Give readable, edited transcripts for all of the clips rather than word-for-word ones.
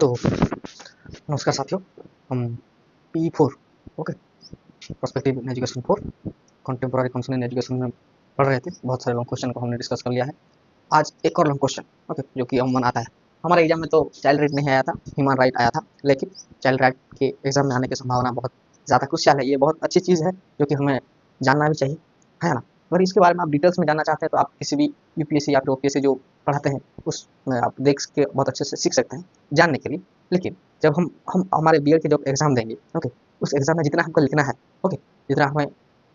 तो नमस्कार साथियों, हम P4 okay perspective in education 4 contemporary council in education में पढ़ रहे थे। बहुत सारे लॉन्ग क्वेश्चन को हमने डिस्कस कर लिया है। आज एक और लॉन्ग क्वेश्चन ओके जो कि अमूमन आता है हमारे एग्जाम में। तो चाइल्ड राइट नहीं आया था, ह्यूमन राइट आया था, लेकिन चाइल्ड राइट के एग्जाम में आने की संभावना बहुत ज़्यादा क्रुशियल है। ये बहुत अच्छी चीज़ है जो कि हमें जानना भी चाहिए, है ना। अगर इसके बारे में आप डिटेल्स में जानना चाहते हैं तो आप किसी भी यूपीएससी या फिर ओपीएससी जो पढ़ाते हैं उसमें आप देख के बहुत अच्छे से सीख सकते हैं जानने के लिए। लेकिन जब हम हमारे बीएड के जब एग्ज़ाम देंगे ओके, उस एग्ज़ाम में जितना हमको लिखना है ओके, जितना हमें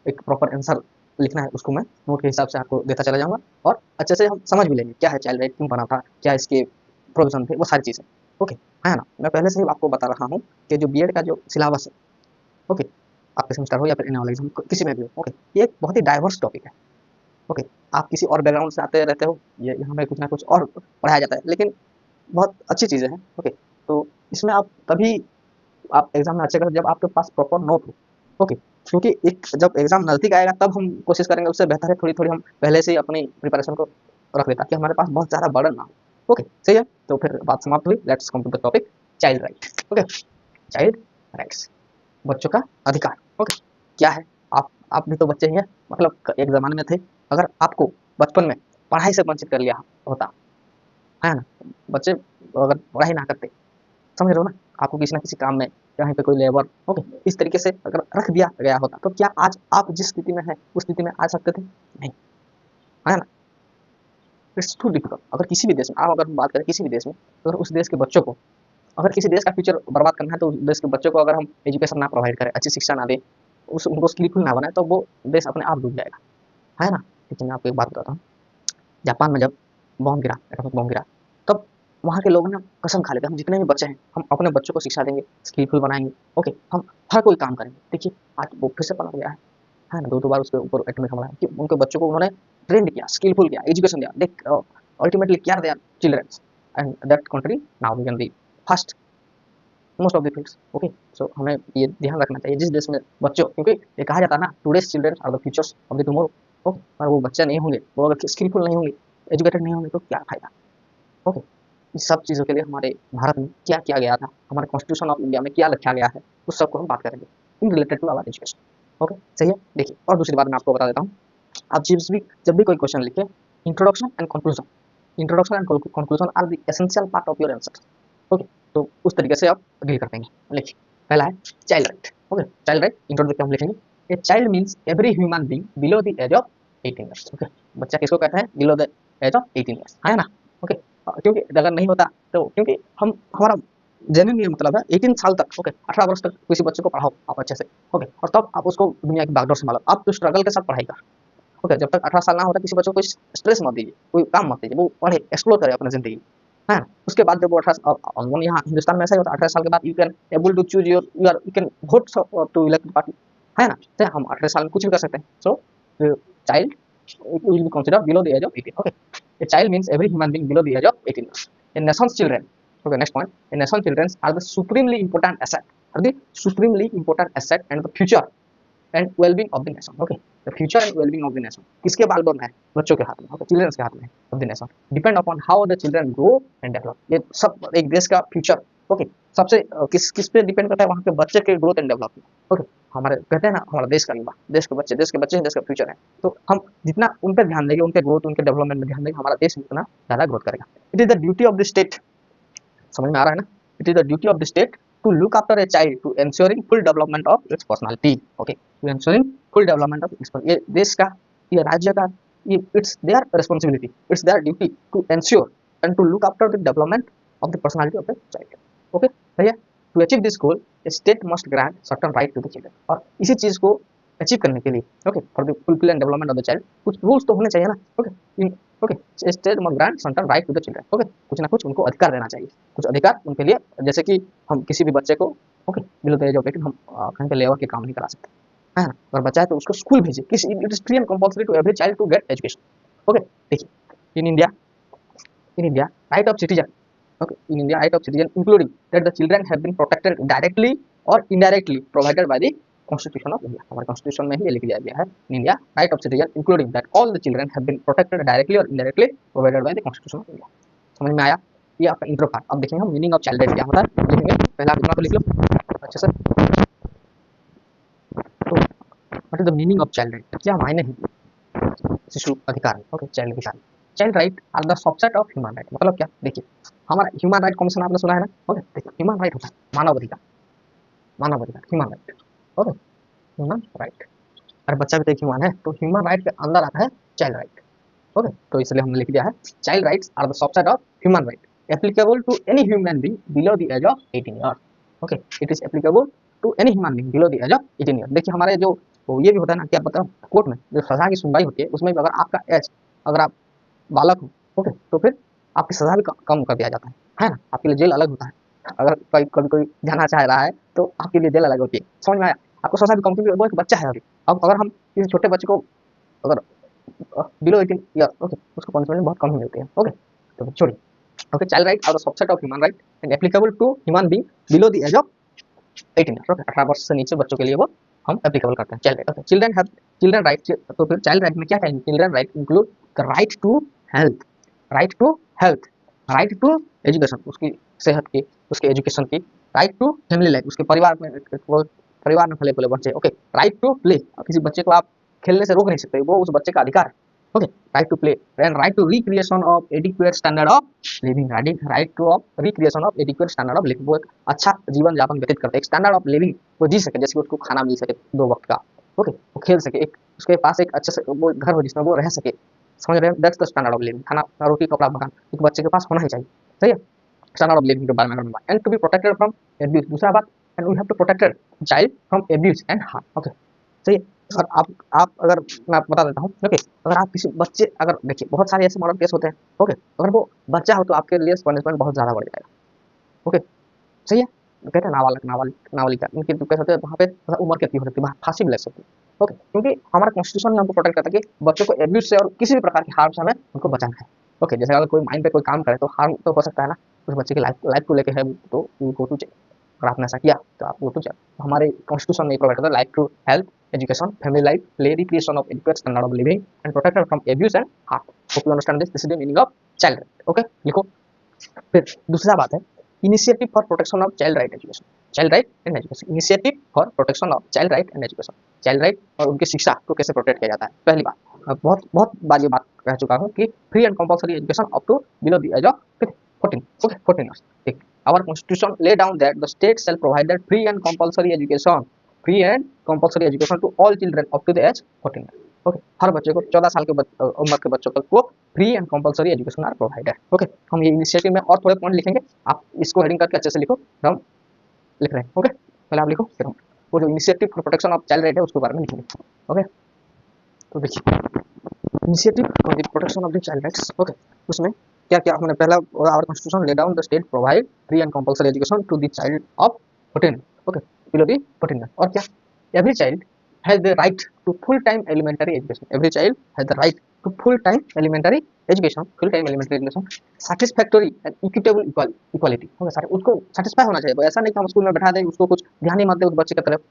एक प्रॉपर आंसर लिखना है उसको मैं नोट के हिसाब से आपको देता चला जाऊँगा और अच्छे से हम समझ भी लेंगे क्या है चाइल्ड राइट, क्यों बना था, क्या इसके प्रोविज़न थे, वो सारी चीज़ें ओके, है ना। मैं पहले से ही आपको बता रहा हूँ कि जो बीएड का जो सिलेबस है ओके, आपके सेमेस्टर हो या फिर आने वाले एग्जाम किसी में भी हो ओके, ये एक बहुत ही डाइवर्स टॉपिक है ओके। आप किसी और बैकग्राउंड से आते रहते हो, ये यहाँ पे कुछ ना कुछ और पढ़ाया जाता है, लेकिन बहुत अच्छी चीज़ें हैं ओके। तो इसमें आप तभी आप एग्जाम में अच्छे करें जब आपके पास प्रॉपर नोट हो ओके, क्योंकि एक जब एग्जाम नज़दीक आएगा तब हम कोशिश करेंगे, उससे बेहतर है थोड़ी थोड़ी हम पहले से ही अपनी प्रिपरेशन को रख लें ताकि हमारे पास बहुत ज़्यादा बर्डन ना हो ओके। सही है, तो फिर बात समाप्त हुई। Let's come to the topic child right okay. Child rights, बच्चों का अधिकार ओके। क्या है, आप भी तो बच्चे ही हैं, मतलब एक ज़माने में थे, अगर आपको बचपन में पढ़ाई से वंचित कर लिया होता, है ना, बच्चे अगर पढ़ाई ना करते, समझ रहे हो ना, आपको किसी ना किसी काम में कहीं पे कोई लेबर ओके इस तरीके से अगर रख दिया गया होता, तो क्या आज आप जिस स्थिति में है उस स्थिति में आ सकते थे? नहीं, है ना। It's too difficult. अगर किसी भी देश में आप अगर हम बात करें किसी भी देश में, अगर उस देश के बच्चों को, अगर किसी देश का फ्यूचर बर्बाद करना है तो उस देश के बच्चों को अगर हम एजुकेशन ना प्रोवाइड करें, अच्छी शिक्षा ना दें, उनको स्किलफुल ना बनाए, तो वो देश अपने आप डूब जाएगा, है ना। लेकिन मैं आपको एक बात बताता हूँ, जापान में जब बॉम्ब गिरा, एटॉमिक बॉम्ब गिरा, तब वहाँ के लोगों ने कसम खा लिया, हम जितने भी बच्चे हैं हम अपने बच्चों को शिक्षा देंगे, स्किलफुल बनाएंगे ओके, हम हर कोई काम करेंगे। देखिए आज वो फिर से पलट गया है ना, दो बार उसके ऊपर एटॉमिक हमला है कि उनके बच्चों को उन्होंने ट्रेंड किया, स्किलफुल किया, एजुकेशन दिया। देख ultimately care their children and that country now we can be first most of the fields okay. So हमें ये ध्यान रखना चाहिए जिस देश में बच्चों, क्योंकि ये कहा जाता है ना, today's children are the futures of the tomorrow okay. और वो बच्चे नहीं होंगे, वो अगर स्किलफुल नहीं होंगे, एजुकेटेड नहीं होंगे, तो क्या फायदा ओके। इस सब चीज़ों के लिए हमारे भारत में क्या किया गया था, हमारे कॉन्स्टिट्यूशन ऑफ इंडिया में क्या लिखा गया है, उस सबको हम बात करेंगे इन related to our education okay. सही है, देखिए और दूसरी बात मैं आपको बता देता हूँ, आप जब भी कोई क्वेश्चन लिखे, introduction and conclusion, introduction and conclusion are the essential part of your answer okay. तो उस तरीके से आप डील कर देंगे। लिखिए, पहला है child right okay. Child right introduction हम लिखेंगे, a child means every human being below the age of 18 years okay. बच्चा किसको कहते हैं? Below the age of 18 years, है ना ओके। क्योंकि अगर नहीं होता तो, क्योंकि हम हमारा जेन्युइन ये मतलब है 18 साल तक ओके, 18 वर्ष तक किसी बच्चे को पढ़ाओ आप अच्छे से ओके, और तब आप उसको दुनिया की बागडोर संभालो, आप तो स्ट्रगल के साथ पढ़ाई कर ओके। जब तक 18 साल ना होता किसी बच्चे को कोई स्ट्रेस मत दीजिए, कोई काम मत दीजिए, वो पढ़े, एक्सप्लोर करे अपनी ज़िंदगी, है ना। उसके बाद जब वो 18 यहाँ हिंदुस्तान में ऐसा ही होता है, 18 साल के बाद you can able to choose your you can vote to elect party, है ना। तो हम 18 साल में कुछ भी कर सकते हैं। So child will be considered below the age of 18 okay. A child means every human being below the age of 18 years. A nation's children okay, next point, a nation's children are the supremely important asset, are the supremely important asset and the future and well-being of the nation okay. The future and well-being of the nation किसके बागडोर में है? बच्चों के हाथ में okay, children's के हाथ में है of the nation, depend upon how the children grow and develop. ये सब एक देश का फ्यूचर ओके सबसे किस पे डिपेंड करता है? वहाँ के बच्चे के ग्रोथ एंड डेवलपमेंट ओके। हमारे कहते हैं ना, हमारा देश का युवा, देश के बच्चे ही देश का फ्यूचर है। तो हम जितना उन पर ध्यान देंगे, उनके ग्रोथ, उनके डेवलपमेंट में ध्यान देंगे, हमारा देश उतना ज़्यादा ग्रोथ करेगा। It is the duty of the state, समझ में आ रहा है ना, it is the duty of the state to look after a child to ensuring full development of its personality okay, to ensuring full development of its, ये देश का, ये राज्य का, ये it's their responsibility, it's their duty to ensure and to look after the development of the personality of the child okay. भैया, to achieve this goal state must grant certain right to the children, और इसी चीज़ को achieve करने के लिए okay, for the fulfil and development of the child, कुछ rules तो होने चाहिए ना okay okay. State must grant certain right to the children okay, कुछ ना कुछ उनको अधिकार देना चाहिए, कुछ अधिकार उनके लिए, जैसे कि हम किसी भी बच्चे को okay below the age of 18 हम कहीं पे लेबर के काम नहीं करा सकते, है ना। अगर बच्चा है तो उसको स्कूल भेजिए, किसी, it is free and compulsory to every child to get education okay. देखिए, in India right of citizen okay, in India right of citizen including that the children have been protected directly or indirectly provided by the constitution of India, हमारे constitution में ही ये लिख दिया गया है, in India right of citizen including that all the children have been protected directly or indirectly provided by the constitution of India। समझ में आया? ये आपका इंट्रो पार्ट। अब देखेंगे हम मीनिंग ऑफ चाइल्ड राइट क्या होता है, लिखेंगे पहला इतना तो लिख लो अच्छे से। तो what is the meaning of child right, क्या मायने हैं शिशु अधिकार। ओके, चाइल्ड अधिकार। Child right are the subset of human right, मतलब क्या, देखिए हमारा ह्यूमन राइट कमीशन आपने सुना है ना। ओके, देखिए ह्यूमन राइट होता है मानव अधिकार, मानव अधिकार human right. Okay, human right. अरे बच्चा भी तो एक ह्यूमन है, तो ह्यूमन राइट के अंदर आता है चाइल्ड राइट। ओके, तो इसलिए हमने लिख दिया है child rights are the subset of human right applicable to any human being below the age of 18 year. Okay, it is applicable to any human being below the age of 18 year. देखिए हमारे जो ये भी होता है ना, क्या बताओ, कोर्ट में जो सजा की सुनवाई होती है उसमें भी अगर आपका एज, अगर आप बालक हो, ओके, तो फिर आपकी सजा भी कम कर दिया जाता है ना। आपके लिए जेल अलग होता है। अगर कभी कोई जाना चाह रहा है तो आपके लिए जेल अलग होती है, समझ में आया। आपको सजा भी कम, क्योंकि वो एक बच्चा है अभी। अब अगर हम किसी छोटे बच्चे को अगर बिलो 18 ईयर, ओके, उसको पनिशमेंट बहुत कम ही मिलती है। ओके, तो छोड़िए। Okay, child right are the subset of human right and applicable to human being below the age of 18 year. Okay, 18 वर्ष से नीचे बच्चों के लिए वो हम एप्लीकेबल करते हैं child right. Okay, children have children right. तो फिर चाइल्ड राइट में क्या कहेंगे, children right include the right to health, right to health, right to education, उसकी सेहत की, उसके एजुकेशन की, राइट टू फैमिली लाइफ, उसके परिवार में परिवार में फले फूले बच्चे। ओके, राइट टू प्ले, किसी बच्चे को आप खेलने से रोक नहीं सकते, वो उस बच्चे का अधिकार है। Okay, right to play and right to recreation of adequate standard of living, right to of recreation of adequate standard of living, वो एक अच्छा जीवन यापन व्यतीत करते हैं, स्टैंडर्ड ऑफ लिविंग वो जी सके, जैसे उसको खाना मिल सके 2 वक्त का। ओके, वो खेल सके, एक उसके पास एक अच्छे से वो घर हो जिसमें वो रह सके, समझ रहे हैं, that's the standard of living. खाना, रोटी, कपड़ा, मकान एक बच्चे के पास होना ही चाहिए, सही है। स्टैंडर्ड ऑफ लिविंग के बारे में अगर and to be protected from abuse, दूसरा बात, and we have to protected child from abuse and harm. Okay, सही है। और आप अगर मैं आपको बता देता हूँ, ओके, अगर आप किसी बच्चे, अगर देखिए बहुत सारे ऐसे मॉडल केस होते हैं, ओके, अगर वो बच्चा हो तो आपके लिए पनिशमेंट बहुत ज़्यादा बढ़ जाएगा। ओके, सही है। कहते हैं नाबालग नाबालिका, इनकी तो कैसे होते हैं, वहाँ पे उम्र कितनी हो सकती है, फांसी भी लग सकती है। ओके, क्योंकि हमारा कॉन्स्टिट्यूशन हमको प्रोटेक्ट करता है कि बच्चों को एब्यूज से और किसी भी प्रकार की हार्म से हमें उनको बचाना है। ओके, जैसे अगर कोई माइंड पे कोई काम करे तो हार्म तो हो सकता है ना, उस बच्चे की लाइफ को लेके है, तो गो टू जेल। अगर आपने ऐसा किया तो आप गो टू जेल। तो हमारे कॉन्स्टिट्यूशन में प्रोवाइड करता है life to health, education, family life, play, recreation of educate standard of living and protected from abuse and harm. Hope you understand this, this is the meaning of child right. Okay, लिखो। फिर दूसरा बात है initiative for protection of child right education, child right and education, initiative for protection of child right and education, child right और उनकी शिक्षा को कैसे प्रोटेक्ट किया जाता है। पहली बात, बहुत बार ये बात कह चुका हूँ कि free and compulsory education up to below the age of 14, okay 14 years. ठीक, our constitution lay down that the state shall provide free and compulsory education, free and compulsory education to all children up to the age 14 year. Okay, हर बच्चे को 14 साल के उम्र के बच्चों तक को free and compulsory education are provided. Okay, हम ये इनिशिएटिव में और थोड़े पॉइंट लिखेंगे, आप इसको हेडिंग करके अच्छे से लिखो, हम लिख रहे हैं। ओके, पहले आप लिखो, फिर हम वो जो initiative for protection of child right है उसके बारे में लिखेंगे। ओके, तो देखिए initiative for the protection of the child rights. Okay, उसमें क्या क्या हमने पहला, our constitution lay down the state provide free and compulsory education to the child of 14, okay, below the 14 और क्या, every child has the right to full time elementary education, every child has the right to full time elementary education, full time elementary education, satisfactory and equitable equality। Okay, सारे उसको satisfy होना चाहिए, ऐसा नहीं कि हम स्कूल में बैठा दें, उसको कुछ ध्यान ही मत दे उस बच्चे की तरफ,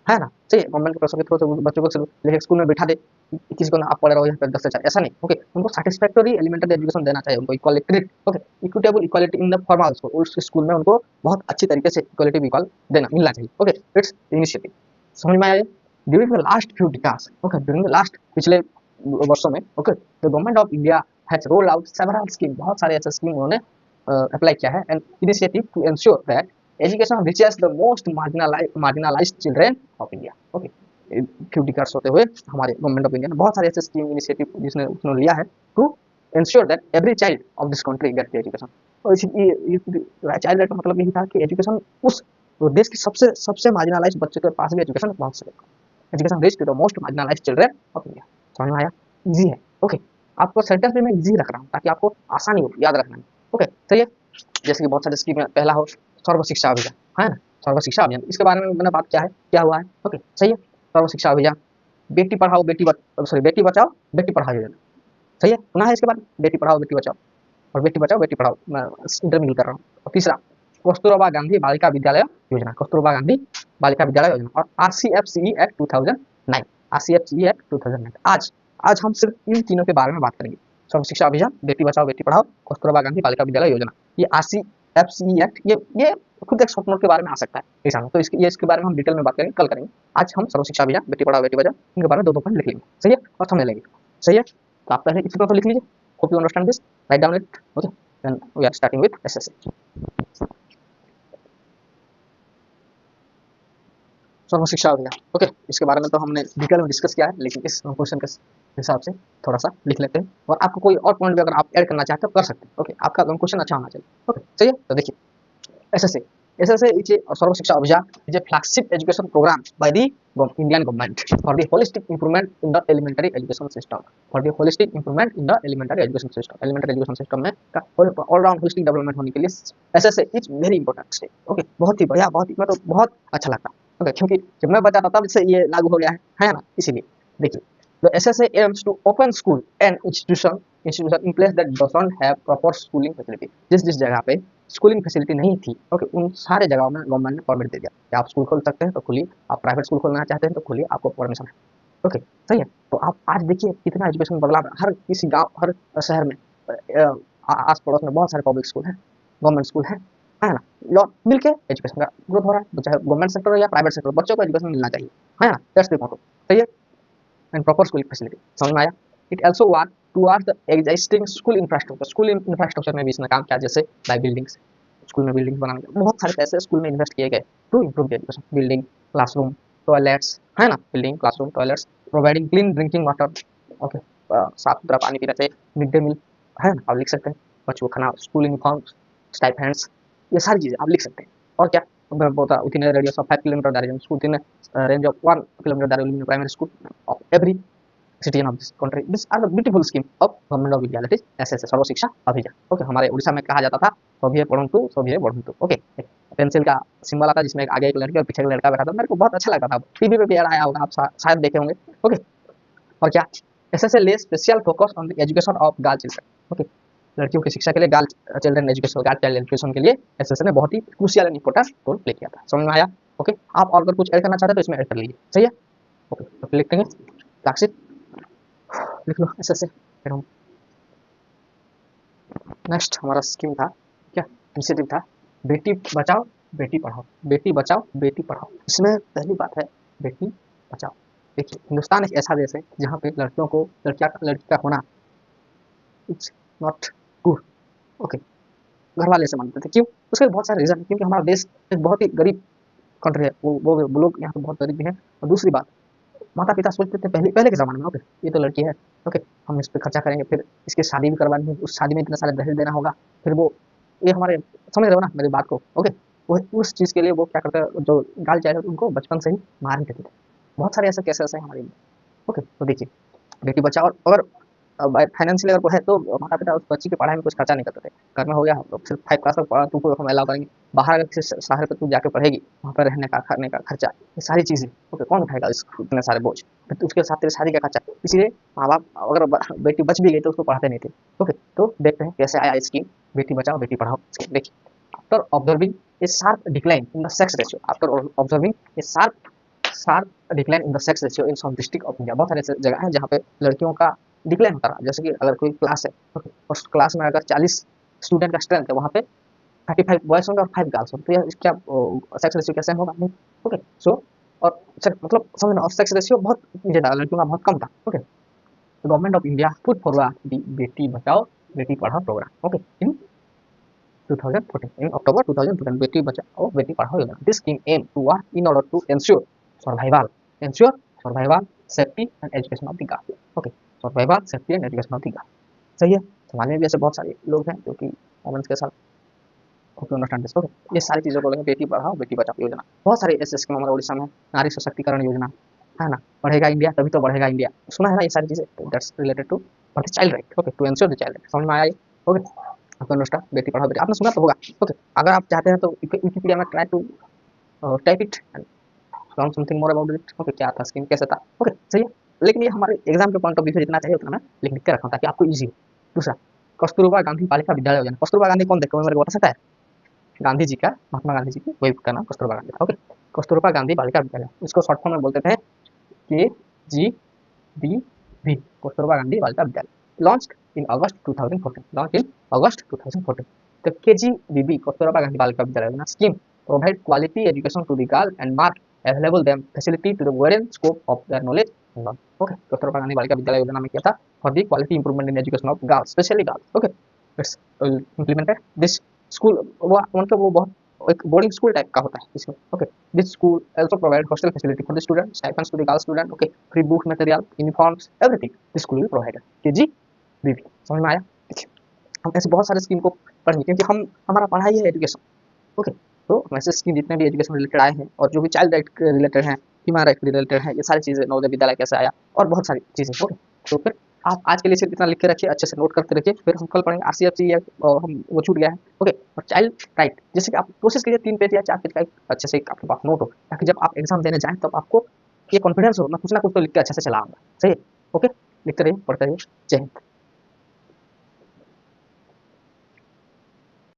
है ना, सही है। गवर्नमेंट के पैसों के थ्रू से बच्चों को लेकर स्कूल में बैठा दे, किसी को ना आप पढ़ रहे हो यहाँ पे 10 से 4, ऐसा नहीं। ओके, उनको सेटिस्फैक्टरी एलिमेंटरी एजुकेशन देना चाहिए, उनको equality, okay, equitable equality in the formal school, उस स्कूल में उनको बहुत अच्छी तरीके से इक्वालिटी इक्वल देना मिलना चाहिए। ओके, इट्स इनिशिएटिव, समझ में आया। During the last few decades, okay, during the last पिछले वर्षों में, okay, the government of India has roll out several scheme, बहुत सारे ऐसे स्कीम उन्होंने अप्लाई किया है, and initiative to ensure that education reaches the most marginalised children of India. Okay, few decades होते हुए हमारे गवर्नमेंट ऑफ इंडिया ने बहुत सारे ऐसे स्कीम इनिशिएटिव जिसने उसने लिया है to ensure that every child of this country get the education. और चाइल्ड राइट का मतलब यही था कि एजुकेशन उस देश की सबसे मार्जिनलाइज्ड बच्चे के पास भी एजुकेशन पहुंच सके, education reach to the most marginalised children of India. समझ में आया, इजी है। ओके, आपको सेंटेंस में मैं इजी रख रहा हूँ ताकि आपको आसानी हो याद रखना में। ओके, सही है। जैसे कि बहुत सारे स्कीम में पहला हो सर्व शिक्षा अभियान, है ना, सर्व शिक्षा अभियान, इसके बारे में मैंने बात क्या हुआ है। ओके, सही है, सर्व शिक्षा अभियान, बेटी पढ़ाओ बेटी बचाओ बेटी पढ़ाओ योजना, सही है, सुना है इसके बाद, बेटी पढ़ाओ बेटी बचाओ और बेटी बचाओ बेटी पढ़ाओ, मैं इंटरमिल कर रहा हूँ। और तीसरा कस्तूरबा गांधी बालिका विद्यालय योजना, कस्तूरबा गांधी बालिका विद्यालय योजना, और RCFCE एक्ट 2009, RCFCE एक्ट 2009। आज हम सिर्फ इन तीनों के बारे में बात करेंगे। सर्व शिक्षा अभियान, बेटी बचाओ बेटी पढ़ाओ, कस्तूरबा गांधी बालिका विद्यालय योजना, ये RCFCE एक्ट, ये खुद एक शॉर्ट नोट के बारे में आ सकता है एग्जाम में, तो इसके बारे में हम डिटेल में बात करेंगे, कल करेंगे। आज हम सर्व शिक्षा अभियान, बेटी पढ़ाओ बेटी बचाओ, इनके बारे में दो पॉइंट लिख लेंगे, सही है, और समझ लेंगे, सही है। तो आप पहले इसी पर लिख लीजिए, hope you understand this, write down it, okay, then we are starting with SSA। Sarva Shiksha Abhiyan, okay, इसके बारे में तो हमने डिटेल में डिस्कस किया है, लेकिन इस क्वेश्चन के हिसाब से थोड़ा सा लिख लेते हैं, और आपको कोई और पॉइंट भी अगर आप ऐड करना चाहते हो कर सकते हैं, ओके, आपका क्वेश्चन अच्छा होना चाहिए, ओके, सही है। तो देखिए SSA is a सर्व शिक्षा अभियान is a flagship education program by the Indian government for the holistic improvement in the elementary education system, for the holistic improvement in the elementary education system, elementary education system में का all round holistic development होने के लिए SSA is very important step, okay, बहुत ही बढ़िया, बहुत ही मतलब बहुत अच्छा लगता है, ओके, क्योंकि जब मैं बचा था तब से ये लागू हो गया है ना, इसीलिए देखिए, the SSA aims to open school and institution in place that doesn't have proper schooling facility, जिस जगह पे स्कूलिंग फैसिलिटी नहीं थी, ओके, उन सारे जगहों में गवर्नमेंट ने परमिट दे दिया कि आप स्कूल खोल सकते हैं तो खोलिए, आप प्राइवेट स्कूल खोलना चाहते हैं तो खोलिए, आपको परमिशन है, ओके, सही है। तो आप आज देखिए कितना एजुकेशन बदलाव, हर किसी गाँव, हर शहर में, आस पड़ोस में बहुत सारे पब्लिक स्कूल हैं, गवर्नमेंट स्कूल है ना, लॉ मिलके एजुकेशन का ग्रोथ हो रहा है, चाहे गवर्नमेंट सेक्टर हो या प्राइवेट सेक्टर, बच्चों को एजुकेशन मिलना चाहिए, है ना, दैट्स द मोटो, सही है, एंड प्रॉपर स्कूलिंग फैसिलिटी, समझ में आया। It also work towards the existing school infrastructure, school infrastructure में भी इसने काम किया, जैसे बाय बिल्डिंग्स, स्कूल में बिल्डिंग बनाने के बहुत सारे पैसे स्कूल में इन्वेस्ट किए गए to improve the education, building, classroom, toilets, है ना, building, classroom, toilets, providing clean drinking water, okay, साफ सुथरा पानी पीना चाहिए, मिड डे मील, है ना, आप लिख सकते हैं, बच्चों को खाना, स्कूल यूनिफॉर्म, स्टाइपेंड्स, ये सारी चीज़ें आप लिख सकते हैं, और क्या बोलता within a radius of 5 kilometre that is school in range of 1 kilometre that will be primary school of every citizen of this country, this are the beautiful scheme of government of India, that is SSA, Sarva Shiksha Abhiyan, okay. हमारे उड़ीसा में कहा जाता था सभी पढ़ंतु सभी बढ़ंतु, okay, pencil का symbol आता है जिसमें आगे एक लड़की और पीछे एक लड़का बैठा था, मेरे को बहुत अच्छा लगता था, टीवी पे भी ऐड आया होगा, आप शायद देखे होंगे, ओके। और क्या, SSA ले special focus on the education of girl children, okay, लड़कियों की शिक्षा के लिए, girl children education, girl child education के लिए SSA ने बहुत ही crucial and important role play किया था, समझ में आया, ओके। आप और अगर कुछ ऐड करना चाहते हैं तो इसमें ऐड कर लीजिए, सही है, ओके, तो लिख देंगे फ्लैगशिप, लिख लो SSA, फिर हम नेक्स्ट हमारा स्कीम था क्या, इनिशिएटिव था बेटी बचाओ बेटी पढ़ाओ, बेटी बचाओ बेटी पढ़ाओ। इसमें पहली बात है बेटी बचाओ। देखिए हिंदुस्तान एक ऐसा देश है जहाँ पे लड़कियों को लड़की का होना इट्स नॉट गुड, ओके, घर वाले से मानते थे, क्यों, उसके बहुत सारे रीजन, क्योंकि हमारा देश एक बहुत ही गरीब कंट्री है, वो लोग यहाँ पे बहुत गरीब भी हैं, और दूसरी बात माता पिता सोचते थे पहले के ज़माने में, ओके, ये तो लड़की है, ओके, हम इस पर खर्चा करेंगे, फिर इसकी शादी भी करवानी है, उस शादी में इतना सारा दहेज देना होगा, फिर वो ये हमारे समझ रहे हो ना मेरी बात को, ओके, वो उस चीज़ के लिए वो क्या करते हैं, जो गाल चाहे उनको बचपन से ही मार ही देते थे, बहुत सारे ऐसे केसेस हैं हमारे, ओके। तो देखिए बेटी बचाओ, अगर फाइनेंशियली अगर वो है तो माता पिता उस बच्ची की पढ़ाई में कुछ खर्चा नहीं करते थे, घर में हो गया तो सिर्फ 5 क्लास तक पढ़ा, तुमको हम अलाउ करेंगे, बाहर अगर किसी शहर पर तू जाके पढ़ेगी, वहाँ पर रहने का खाने का खर्चा, ये सारी चीज़ें, ओके, कौन उठाएगा इतने सारे बोझ, फिर उसके साथ तेरे शादी का खर्चा, इसलिए माँ बाप अगर बेटी बच भी गई तो उसको पढ़ाते नहीं थे, ओके। तो देखते हैं कैसे आया स्कीम बेटी बचाओ बेटी पढ़ाओ स्कीम। देखिए after observing a sharp decline in the sex ratio, after observing a sharp decline in the sex ratio in some district of India, बहुत सारे ऐसे जगह हैं जहाँ पे लड़कियों का डिक्लाइन होता रहा, जैसे कि अगर कोई क्लास है, ओके, और क्लास में अगर 40 स्टूडेंट का स्ट्रेंथ है, वहाँ पे 35 बॉयज होंगे और 5 गर्ल्स होंगे, तो यह क्या सेक्स रेशियो क्या सेम होगा नहीं, ओके। सो और मतलब समझना, और सेक्स रेशियो बहुत नीचे था, लड़कियों का बहुत कम था, okay. Government of India put forward the Beti Bachao Beti Padhao programme, okay, in 2014, in October 2014, Beti Bachao Beti Padhao Yojana, this scheme aim to work in order to ensure survival safety and education of the girl, okay, survival safety and education of the girl, सही है। समाज में भी ऐसे बहुत सारे लोग हैं जो कि वुमेन्स के साथ, ओके, अंडरस्टैंड दिस, ओके, ये सारी चीज़ों को लेंगे, बेटी पढ़ाओ बेटी बचाओ योजना, बहुत सारे ऐसे स्कीम हमारे उड़ीसा में, नारी सशक्तिकरण योजना, है ना, पढ़ेगा इंडिया तभी तो बढ़ेगा इंडिया, सुना है ना ये सारी चीज़ें, that's related to for the child right, okay, to ensure the child right, समझ में आया ये, ओके। आपको अंडरस्टैंड बेटी पढ़ाओ बेटी आपने सुना तो होगा, ओके। अगर आप चाहते हैं तो विकिपीडिया में try to type it and learn something more about it, okay, क्या था स्कीम कैसे था, ओके, सही है। लेकिन ये हमारे एग्जाम के पॉइंट ऑफ व्यू से जितना चाहिए उतना मैं लिख के रखा हूँ ताकि आपको ईजी हो। दूसरा कस्तूरबा गांधी बालिका विद्यालय योजना, कस्तूरबा गांधी कौन देखो मेरे को बता सकता है, गांधी जी का, महात्मा गांधी जी की वाइफ का नाम कस्तूरबा गांधी था, ओके। कस्तूरबा गांधी बालिका विद्यालय, इसको शॉर्ट फॉर्म में बोलते थे KGBV, Kasturba Gandhi Balika Vidyalaya, launched in August 2014. Launched in August 2014. The KGBB, Kasturba Gandhi Balika Vidyalaya Yojana scheme provide quality education to the girls and mark available them facility to the widen scope of their knowledge and learning. Okay, Kasturba Gandhi Balika Vidyalaya Yojana में क्या था? For the quality improvement in education of girls, especially girls. Okay, it's implemented. This school वो मतलब वो बहुत एक boarding school type का होता है इसमें. Okay, this school also provide hostel facility for the student, stipends to the girl student. Okay, free book material, uniforms, everything this school will provide. KGBB समझ में आया? देखिए, हम ऐसे बहुत सारे स्कीम को पढ़ेंगे क्योंकि हम हमारा पढ़ाई है एजुकेशन. ओके, तो वैसे स्कीम जितने भी एजुकेशन रिलेटेड आए हैं और जो भी चाइल्ड राइट रिलेटेड हैं, ह्यूमन राइट रिलेटेड है, ये सारी चीज़ें नवोदय विद्यालय कैसे आया और बहुत सारी चीज़ें. ओके, तो फिर आप आज के लिए सिर्फ इतना लिख के रखिए, अच्छे से नोट करते रखिए. फिर हम कल पढ़ेंगे आरसीएफसी या हम वो छूट गया है. ओके, और चाइल्ड राइट जैसे कि आप कोशिश कीजिए 3 पेज या 4 पेज का एक अच्छे से आपके पास नोट हो, ताकि जब आप एग्जाम देने जाएं तब आपको ये कॉन्फिडेंस हो, मैं कुछ ना कुछ तो लिख के अच्छे से चला आऊँगा. सही है? ओके, लिखते रहिए, पढ़ते रहिए. जय हिंद.